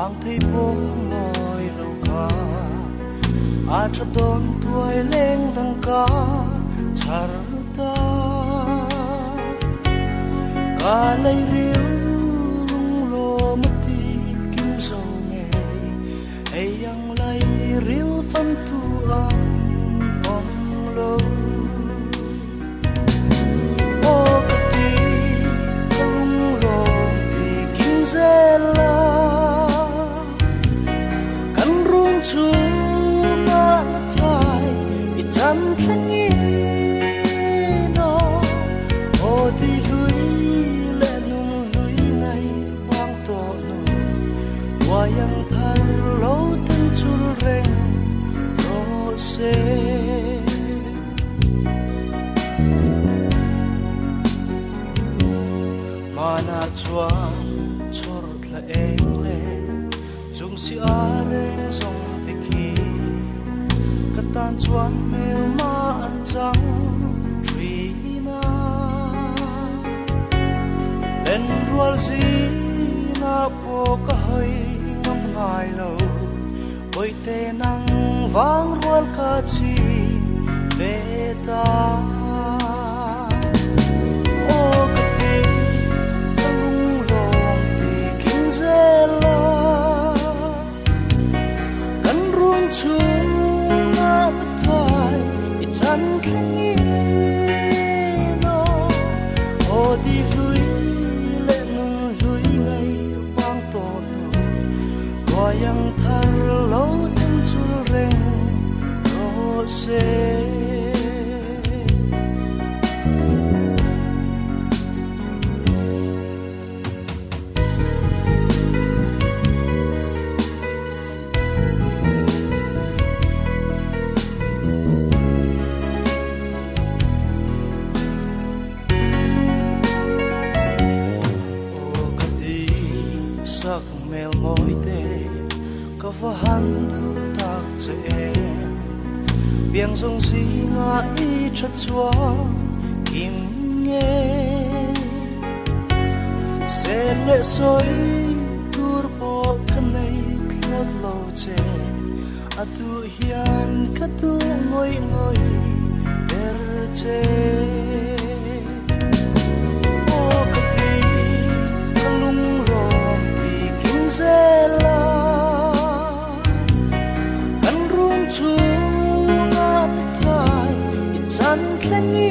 ang thấy bố ngồi lâu ca a cha don tuổi lên thằng ca char ta ca lấy riêu lung lô mất đi kim sầu nghe hay yang lấy riêu phân tu ang ong lâu ô cái tí lung lô thì kim dê la căn run chu na thai i chan khen nghi no ô đi lui lệ nung lui ngay hoang tổ no hoa yang thar lâu tân chul reng ro se mana chua chor la eng le chung si a reng song te khi katan chuan mel ma an chang tree na len rual si na po ka hoi ngam ngai lo oi te nang wang rual ka chi ve ta chan khen nghi no ô đi lui lệ nung lui ngay quang tổ no hoa yang thar lâu tân chul reng ro se sắc mel môi tê có phá hắn du tak che em biang song si nga i chat chua kim nghe se le soi tur po kanai klot lo che atu hian ka tu ngoi ngoi der che zela kan run chu na thai i chan khen nghi